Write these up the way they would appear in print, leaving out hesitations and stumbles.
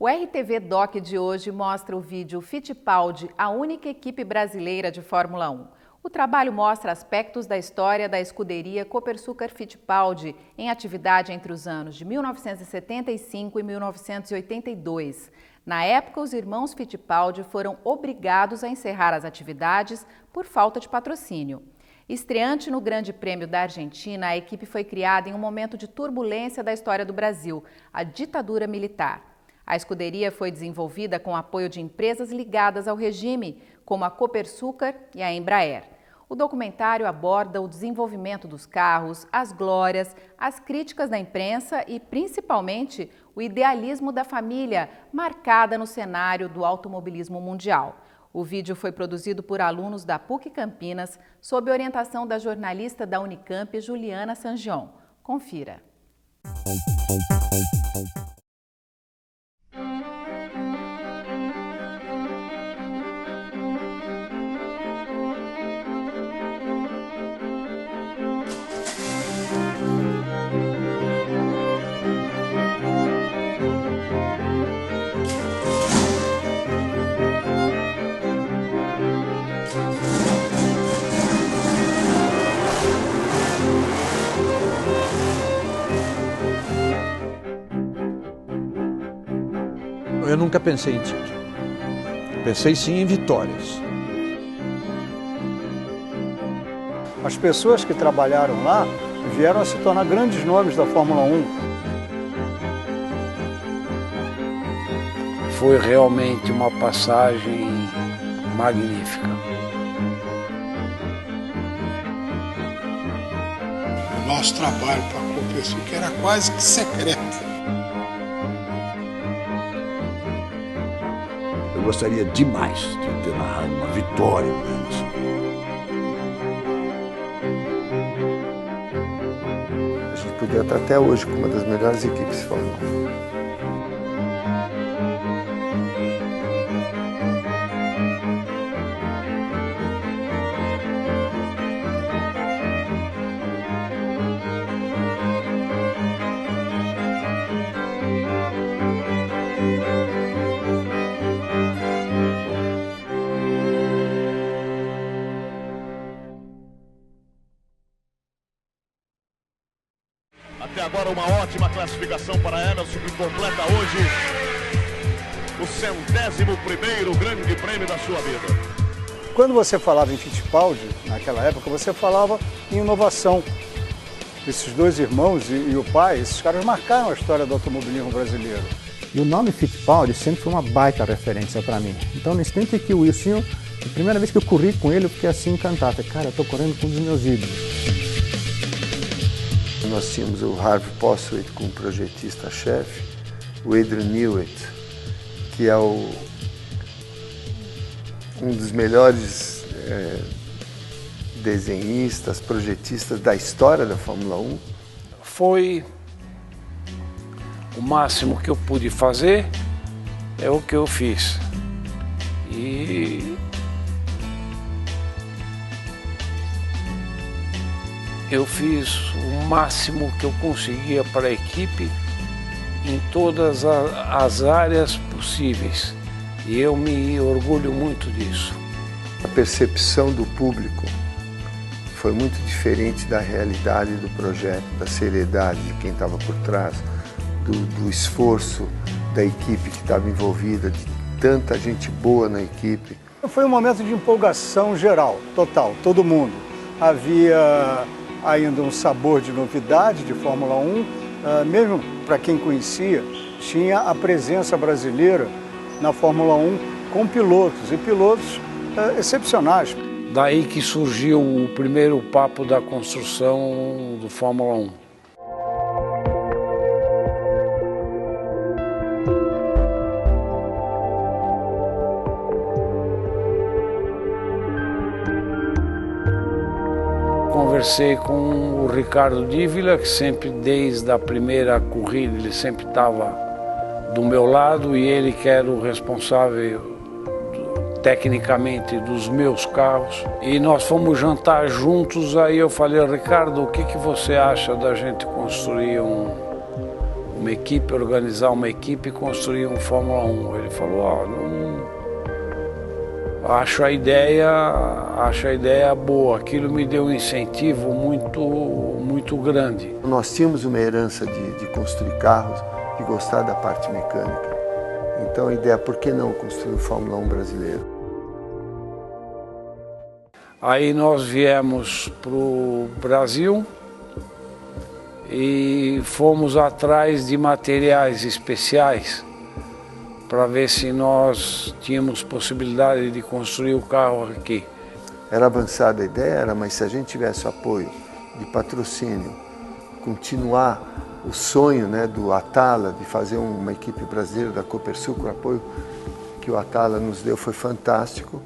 RTV Doc de hoje mostra o vídeo Fittipaldi, a única equipe brasileira de Fórmula 1. O trabalho mostra aspectos da história da escuderia Copersucar Fittipaldi, em atividade entre os anos de 1975 e 1982. Na época, os irmãos Fittipaldi foram obrigados a encerrar as atividades por falta de patrocínio. Estreante no Grande Prêmio da Argentina, a equipe foi criada em um momento de turbulência da história do Brasil, a ditadura militar. A escuderia foi desenvolvida com apoio de empresas ligadas ao regime, como a Copersucar e a Embraer. O documentário aborda o desenvolvimento dos carros, as glórias, as críticas da imprensa e, principalmente, o idealismo da família, marcada no cenário do automobilismo mundial. O vídeo foi produzido por alunos da PUC Campinas, sob orientação da jornalista da Unicamp, Juliana Sangion. Confira. Eu nunca pensei em título. Pensei sim em vitórias. As pessoas que trabalharam lá vieram a se tornar grandes nomes da Fórmula 1. Foi realmente uma passagem magnífica. O nosso trabalho para a Copersucar era quase que secreto. Eu gostaria demais de ter narrado uma vitória para eles. A gente podia estar até hoje com uma das melhores equipes de Fórmula 1. Até agora uma ótima classificação para Emerson, que completa hoje o 100º grande prêmio da sua vida. Quando você falava em Fittipaldi, naquela época, você falava em inovação. Esses dois irmãos e o pai, esses caras marcaram a história do automobilismo brasileiro. E o nome Fittipaldi sempre foi uma baita referência para mim. Então, no instante que o Wilson, a primeira vez que eu corri com ele, eu fiquei assim encantado. Falei, cara, eu tô correndo com um dos meus ídolos. Nós tínhamos o Harvey Postlewaite como projetista-chefe, o Adrian Newey, que é um dos melhores desenhistas, projetistas da história da Fórmula 1. Foi o máximo que eu pude fazer, é o que eu fiz. E eu fiz o máximo que eu conseguia para a equipe em todas as áreas possíveis. E eu me orgulho muito disso. A percepção do público foi muito diferente da realidade do projeto, da seriedade de quem estava por trás, do esforço da equipe que estava envolvida, de tanta gente boa na equipe. Foi um momento de empolgação geral, total, todo mundo. Havia ainda um sabor de novidade de Fórmula 1, mesmo para quem conhecia, tinha a presença brasileira na Fórmula 1 com pilotos, e pilotos excepcionais. Daí que surgiu o primeiro papo da construção do Fórmula 1. Conversei com o Ricardo Dívila, que sempre, desde a primeira corrida, ele sempre estava do meu lado e ele que era o responsável tecnicamente dos meus carros. E nós fomos jantar juntos, aí eu falei, Ricardo, o que você acha da gente construir uma equipe, organizar uma equipe e construir um Fórmula 1? Ele falou, acho a ideia boa. Aquilo me deu um incentivo muito grande. Nós tínhamos uma herança de construir carros, de gostar da parte mecânica. Então a ideia, por que não construir o Fórmula 1 brasileiro? Aí nós viemos para o Brasil e fomos atrás de materiais especiais para ver se nós tínhamos possibilidade de construir o carro aqui. Era avançada a ideia, mas se a gente tivesse o apoio de patrocínio, continuar o sonho, né, do Atala, de fazer uma equipe brasileira da Copersucar, o apoio que o Atala nos deu foi fantástico.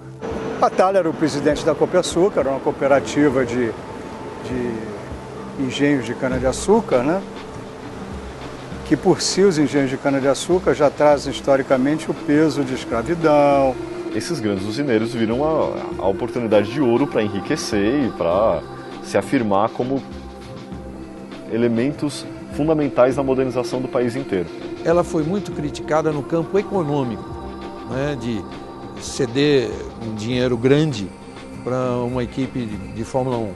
O Atala era o presidente da Copersucar, era uma cooperativa de engenhos de cana-de-açúcar, né? Que por si os engenhos de cana-de-açúcar já trazem historicamente o peso de escravidão. Esses grandes usineiros viram a oportunidade de ouro para enriquecer e para se afirmar como elementos fundamentais na modernização do país inteiro. Ela foi muito criticada no campo econômico, né, de ceder um dinheiro grande para uma equipe de Fórmula 1,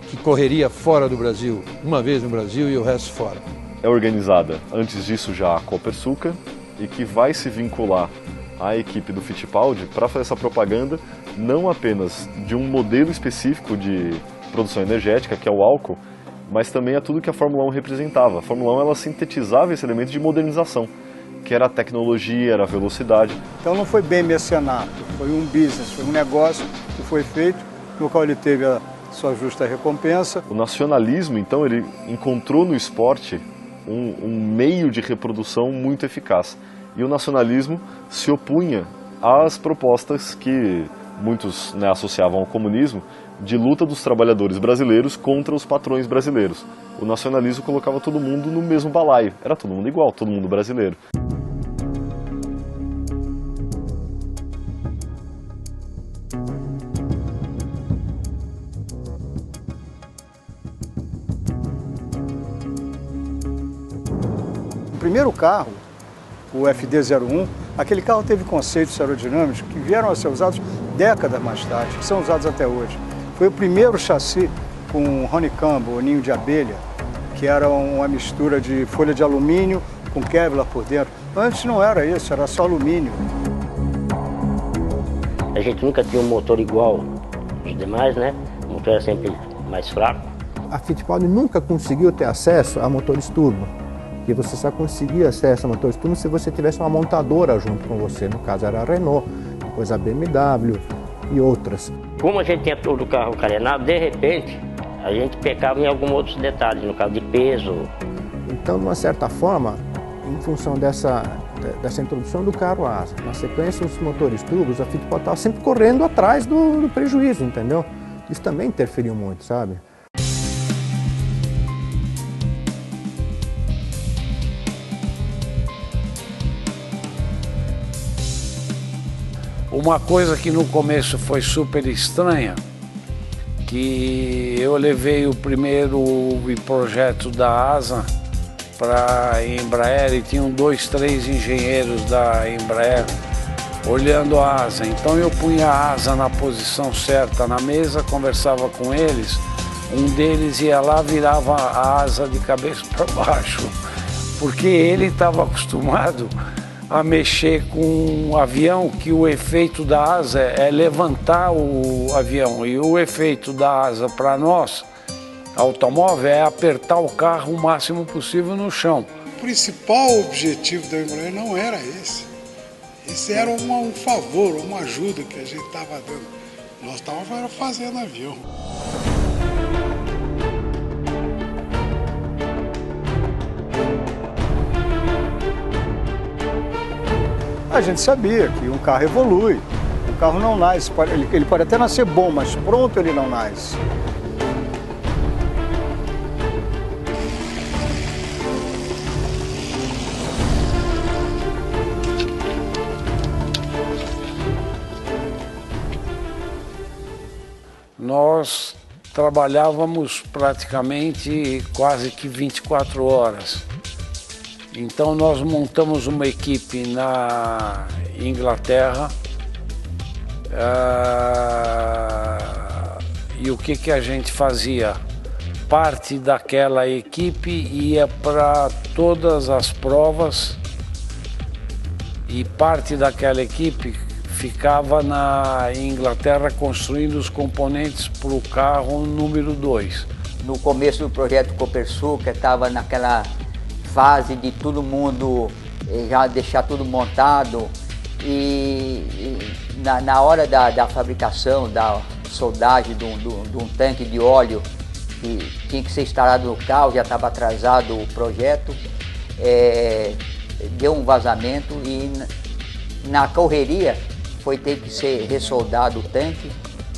que correria fora do Brasil, uma vez no Brasil e o resto fora. É organizada, antes disso já a Copersucar, e que vai se vincular à equipe do Fittipaldi para fazer essa propaganda, não apenas de um modelo específico de produção energética, que é o álcool, mas também a tudo que a Fórmula 1 representava. A Fórmula 1 ela sintetizava esse elemento de modernização, que era a tecnologia, era a velocidade. Então não foi bem mecenato, foi um business, foi um negócio que foi feito, no qual ele teve a sua justa recompensa. O nacionalismo, então, ele encontrou no esporte um meio de reprodução muito eficaz. E o nacionalismo se opunha às propostas que muitos, né, associavam ao comunismo, de luta dos trabalhadores brasileiros contra os patrões brasileiros. O nacionalismo colocava todo mundo no mesmo balaio, era todo mundo igual, todo mundo brasileiro. O primeiro carro, o FD-01, aquele carro teve conceitos aerodinâmicos que vieram a ser usados décadas mais tarde, que são usados até hoje. Foi o primeiro chassi com honeycomb, ou ninho de abelha, que era uma mistura de folha de alumínio com Kevlar por dentro. Antes não era isso, era só alumínio. A gente nunca tinha um motor igual aos demais, né? O motor era sempre mais fraco. A Fittipaldi nunca conseguiu ter acesso a motores turbo. E você só conseguia acesso a motores turbo se você tivesse uma montadora junto com você. No caso era a Renault, depois a BMW e outras. Como a gente tinha todo o carro carenado, de repente a gente pecava em alguns outros detalhes, no caso de peso. Então, de uma certa forma, em função dessa introdução do carro asa, na sequência dos motores turbos, a Fittipaldi estava sempre correndo atrás do prejuízo, entendeu? Isso também interferiu muito, sabe? Uma coisa que no começo foi super estranha, que eu levei o primeiro projeto da ASA para a Embraer e tinham 2, 3 engenheiros da Embraer olhando a asa. Então eu punha a asa na posição certa na mesa, conversava com eles, um deles ia lá, virava a asa de cabeça para baixo, porque ele estava acostumado a mexer com um avião, que o efeito da asa é levantar o avião, e o efeito da asa para nós, automóvel, é apertar o carro o máximo possível no chão. O principal objetivo da Embraer não era esse. Esse era um favor, uma ajuda que a gente estava dando. Nós estávamos fazendo avião. A gente sabia que um carro evolui, um carro não nasce, ele pode até nascer bom, mas pronto ele não nasce. nós trabalhávamos praticamente quase que 24 horas. Então nós montamos uma equipe na Inglaterra e o que a gente fazia? Parte daquela equipe ia para todas as provas e parte daquela equipe ficava na Inglaterra construindo os componentes para o carro número 2. No começo do projeto Copersucar, estava naquela fase de todo mundo já deixar tudo montado e na hora da fabricação, da soldagem de um tanque de óleo que tinha que ser instalado no carro, já estava atrasado o projeto, deu um vazamento e na correria teve que ser ressoldado o tanque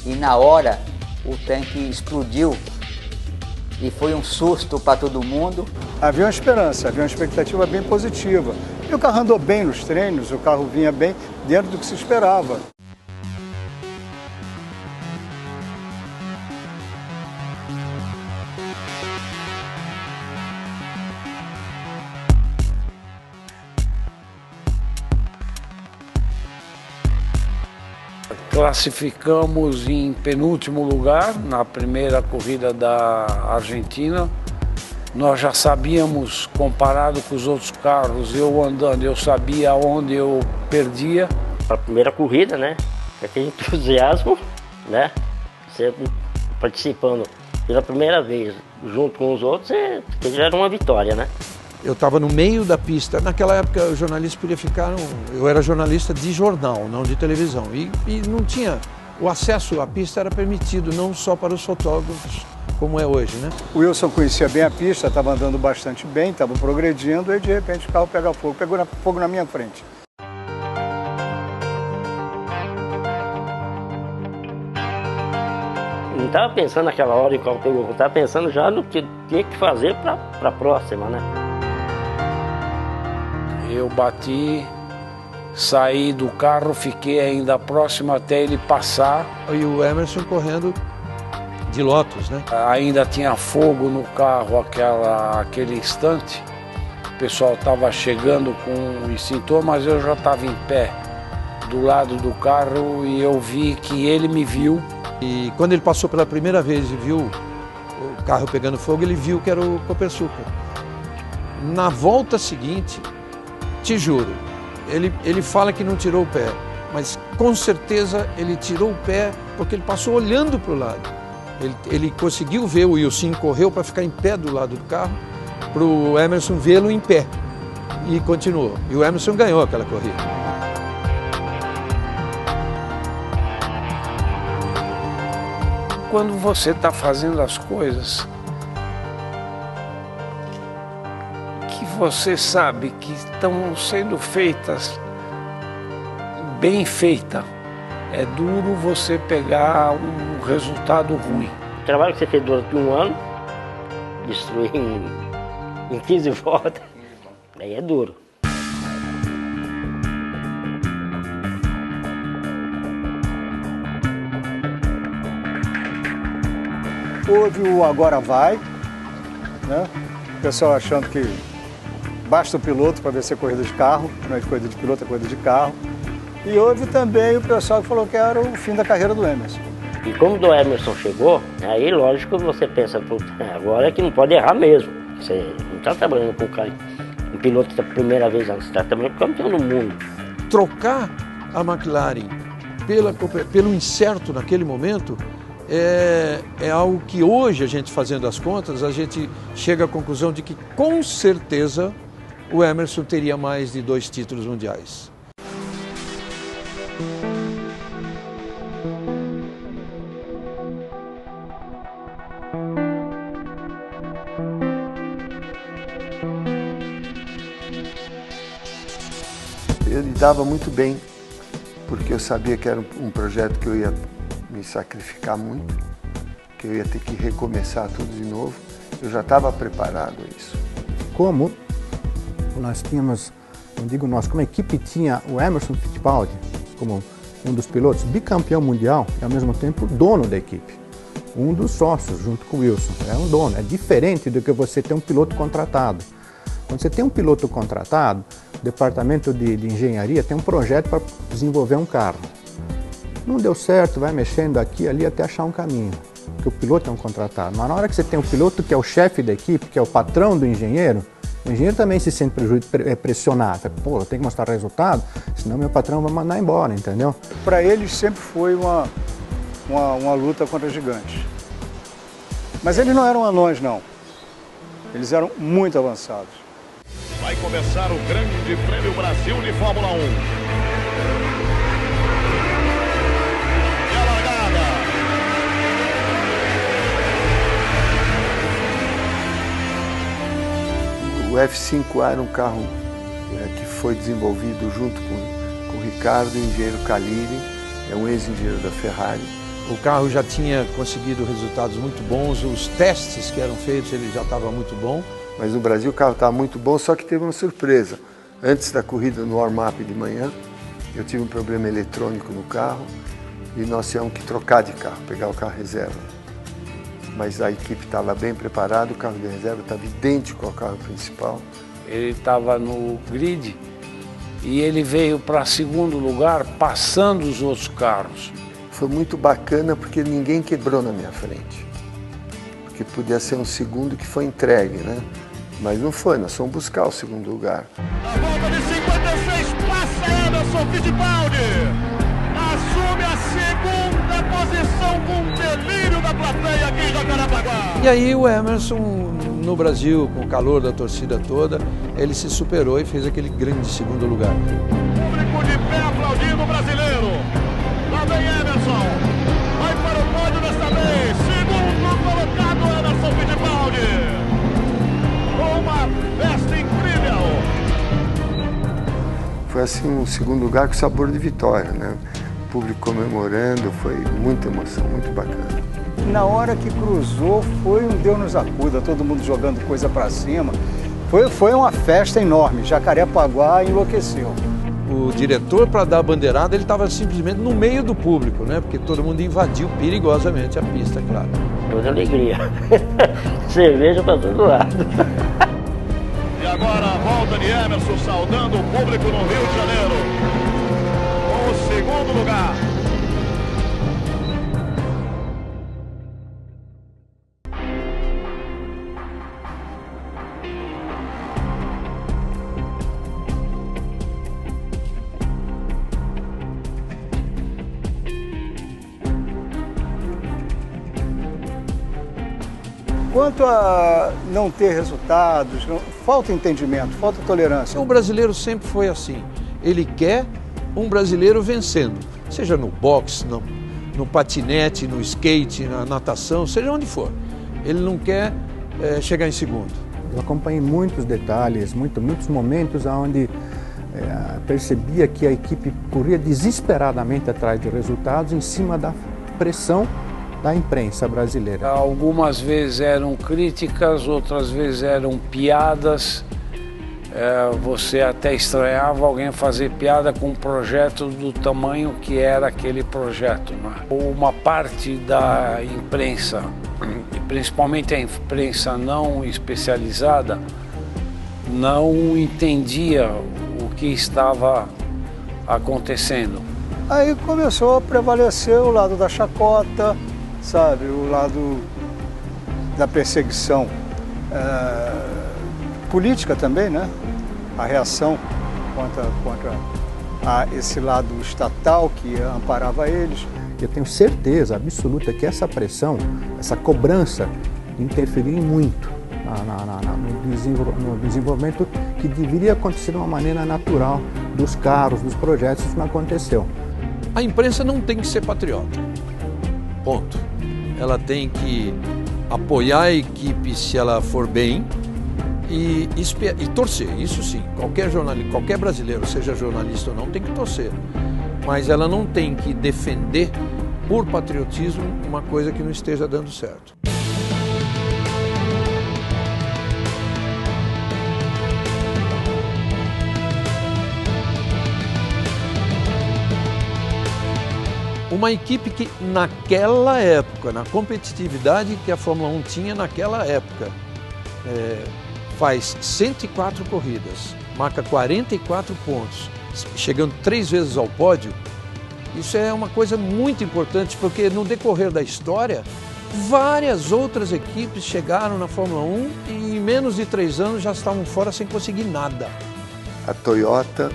e na hora o tanque explodiu e foi um susto para todo mundo. Havia uma esperança, havia uma expectativa bem positiva. E o carro andou bem nos treinos, o carro vinha bem dentro do que se esperava. Classificamos em penúltimo lugar na primeira corrida da Argentina. Nós já sabíamos, comparado com os outros carros, eu andando, eu sabia onde eu perdia. A primeira corrida, né? Aquele entusiasmo, né? Você participando pela primeira vez junto com os outros, já era uma vitória, né? Eu estava no meio da pista. Naquela época o jornalista podia ficar... Eu era jornalista de jornal, não de televisão. E não tinha... O acesso à pista era permitido, não só para os fotógrafos, como é hoje, né? O Wilson conhecia bem a pista, estava andando bastante bem, estava progredindo e de repente o carro pega fogo. Pegou fogo na minha frente. Não estava pensando naquela hora que o carro pegou, estava pensando já no que tinha que fazer para a próxima, né? Eu bati, saí do carro, fiquei ainda próximo até ele passar. E o Emerson correndo de Lotus, né? Ainda tinha fogo no carro aquele instante. O pessoal estava chegando com o extintor, mas eu já estava em pé do lado do carro e eu vi que ele me viu. E quando ele passou pela primeira vez e viu o carro pegando fogo, ele viu que era o Copersucar. Na volta seguinte, te juro, ele fala que não tirou o pé, mas com certeza ele tirou o pé porque ele passou olhando para o lado. Ele conseguiu ver o Wilson, correu para ficar em pé do lado do carro, para o Emerson vê-lo em pé e continuou. E o Emerson ganhou aquela corrida. Quando você está fazendo as coisas que você sabe que estão sendo feitas bem feitas, é duro você pegar um resultado ruim. O trabalho que você fez durante um ano, destruir em 15 voltas, aí é duro. Houve o Agora Vai, né? O pessoal achando que basta o piloto para vencer corrida de carro, não é de corrida de piloto, é corrida de carro. E houve também o pessoal que falou que era o fim da carreira do Emerson. E como o Emerson chegou, aí lógico que você pensa, agora é que não pode errar mesmo. Você não está trabalhando com um piloto da primeira vez, você está trabalhando com o campeão do mundo. Trocar a McLaren pelo incerto naquele momento é algo que hoje, a gente fazendo as contas, a gente chega à conclusão de que com certeza o Emerson teria mais de 2 títulos mundiais. Eu lidava muito bem, porque eu sabia que era um projeto que eu ia me sacrificar muito, que eu ia ter que recomeçar tudo de novo. Eu já estava preparado a isso. Como nós tínhamos, não digo nós, como a equipe tinha o Emerson Fittipaldi como um dos pilotos, bicampeão mundial e ao mesmo tempo dono da equipe. um dos sócios, junto com o Wilson. É um dono. É diferente do que você ter um piloto contratado. Quando você tem um piloto contratado, o departamento de engenharia tem um projeto para desenvolver um carro. Não deu certo, vai mexendo aqui e ali até achar um caminho, porque o piloto é um contratado. Mas na hora que você tem um piloto que é o chefe da equipe, que é o patrão do engenheiro, o engenheiro também se sente pressionado. Pô, eu tenho que mostrar resultado, senão meu patrão vai mandar embora, entendeu? Para eles sempre foi uma luta contra gigantes. Mas eles não eram anões, não. Eles eram muito avançados. Vai começar o Grande Prêmio Brasil de Fórmula 1. E a largada. O F5A era um carro que foi desenvolvido junto com o Ricardo, o engenheiro Caliri, é um ex-engenheiro da Ferrari. O carro já tinha conseguido resultados muito bons, os testes que eram feitos ele já estava muito bom. Mas no Brasil o carro estava muito bom, só que teve uma surpresa. Antes da corrida no warm-up de manhã, eu tive um problema eletrônico no carro e nós tínhamos que trocar de carro, pegar o carro reserva. Mas a equipe estava bem preparada, o carro de reserva estava idêntico ao carro principal. Ele estava no grid e ele veio para segundo lugar, passando os outros carros. Foi muito bacana porque ninguém quebrou na minha frente. Porque podia ser um segundo que foi entregue, né? Mas não foi, nós fomos buscar o segundo lugar. A volta de 56 passa Emerson Fittipaldi. Assume a segunda posição com o delírio da plateia aqui em Jacarepaguá. E aí o Emerson, no Brasil, com o calor da torcida toda, ele se superou e fez aquele grande segundo lugar. Público de pé aplaudindo o brasileiro. Lá vem Emerson. Vai para o pódio desta vez. Segundo colocado Emerson Fittipaldi. Uma festa incrível. Foi assim um segundo lugar com sabor de vitória, né? O público comemorando, foi muita emoção, muito bacana. Na hora que cruzou, foi um Deus nos acuda, todo mundo jogando coisa para cima. Foi uma festa enorme, Jacarepaguá enlouqueceu. O diretor, para dar a bandeirada, ele estava simplesmente no meio do público, né? Porque todo mundo invadiu perigosamente a pista, claro. Toda alegria. Cerveja para todo lado. E agora a volta de Emerson saudando o público no Rio de Janeiro. Com o segundo lugar. Quanto a não ter resultados, falta entendimento, falta tolerância. O brasileiro sempre foi assim. Ele quer um brasileiro vencendo, seja no boxe, no patinete, no skate, na natação, seja onde for. Ele não quer chegar em segundo. Eu acompanhei muitos detalhes, muitos momentos onde percebia que a equipe corria desesperadamente atrás de resultados em cima da pressão da imprensa brasileira. Algumas vezes eram críticas, outras vezes eram piadas. Você até estranhava alguém fazer piada com um projeto do tamanho que era aquele projeto, né? Uma parte da imprensa, e principalmente a imprensa não especializada, não entendia o que estava acontecendo. Aí começou a prevalecer o lado da chacota, sabe, o lado da perseguição política também, né? A reação contra esse lado estatal que amparava eles. Eu tenho certeza absoluta que essa pressão, essa cobrança interferiu muito no desenvolvimento que deveria acontecer de uma maneira natural dos carros, dos projetos. Isso não aconteceu. A imprensa não tem que ser patriota, ponto. Ela tem que apoiar a equipe se ela for bem e torcer, isso sim. Qualquer brasileiro, seja jornalista ou não, tem que torcer. Mas ela não tem que defender, por patriotismo, uma coisa que não esteja dando certo. Uma equipe que naquela época, na competitividade que a Fórmula 1 tinha naquela época, faz 104 corridas, marca 44 pontos, chegando 3 vezes ao pódio, isso é uma coisa muito importante, porque no decorrer da história, várias outras equipes chegaram na Fórmula 1 e em menos de 3 anos já estavam fora sem conseguir nada. A Toyota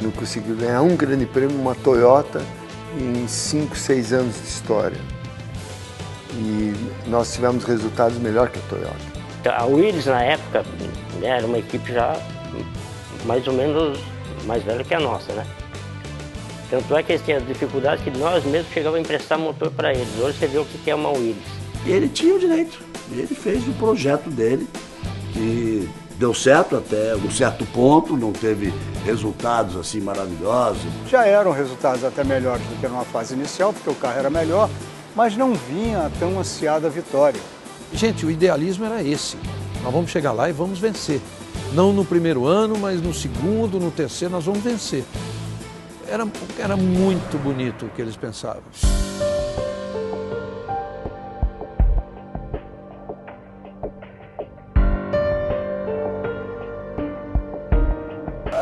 não conseguiu ganhar um grande prêmio, uma Toyota, em 5, 6 anos de história. E nós tivemos resultados melhores que a Toyota. A Williams, na época, era uma equipe já mais ou menos mais velha que a nossa, né? Tanto é que eles tinham dificuldades que nós mesmos chegávamos a emprestar motor para eles. Hoje você vê o que é uma Williams. Ele tinha o direito, ele fez o projeto dele, que deu certo até um certo ponto, não teve resultados assim maravilhosos. Já eram resultados até melhores do que numa fase inicial, porque o carro era melhor, mas não vinha a tão ansiada vitória. Gente, o idealismo era esse. Nós vamos chegar lá e vamos vencer. Não no primeiro ano, mas no segundo, no terceiro, nós vamos vencer. Era muito bonito o que eles pensavam.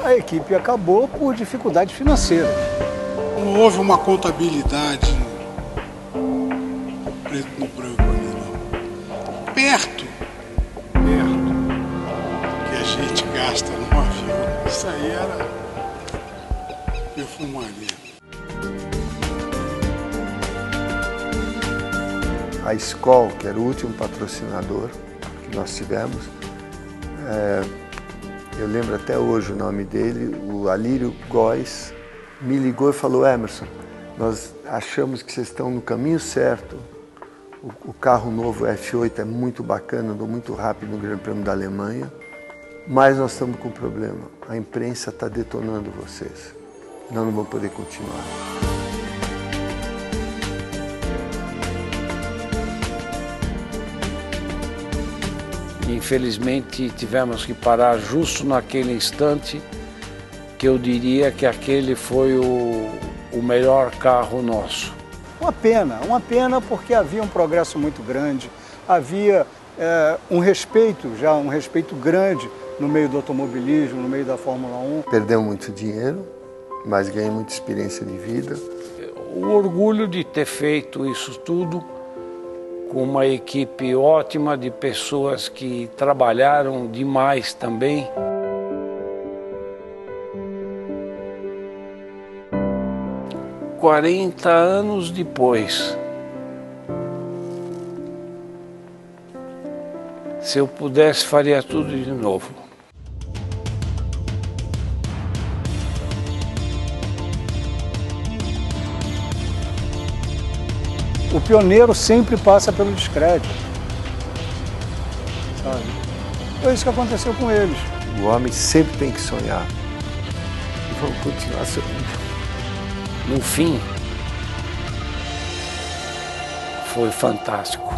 A equipe acabou por dificuldade financeira. Não houve uma contabilidade preto no branco ali, não. Perto que a gente gasta num avião. Isso aí era perfumaria. A Skol, que era o último patrocinador que nós tivemos, eu lembro até hoje o nome dele, o Alírio Góes, me ligou e falou: Emerson, nós achamos que vocês estão no caminho certo, o carro novo F8 é muito bacana, andou muito rápido no Grande Prêmio da Alemanha, mas nós estamos com um problema, a imprensa está detonando vocês, nós não vamos poder continuar. Infelizmente tivemos que parar justo naquele instante que eu diria que aquele foi o melhor carro nosso. Uma pena porque havia um progresso muito grande, havia um respeito grande no meio do automobilismo, no meio da Fórmula 1. Perdeu muito dinheiro, mas ganhei muita experiência de vida. O orgulho de ter feito isso tudo com uma equipe ótima de pessoas que trabalharam demais também. E 40 anos depois, se eu pudesse, faria tudo de novo. O pioneiro sempre passa pelo descrédito, sabe? Foi isso que aconteceu com eles. O homem sempre tem que sonhar. E vamos continuar sonhando. No fim, foi fantástico.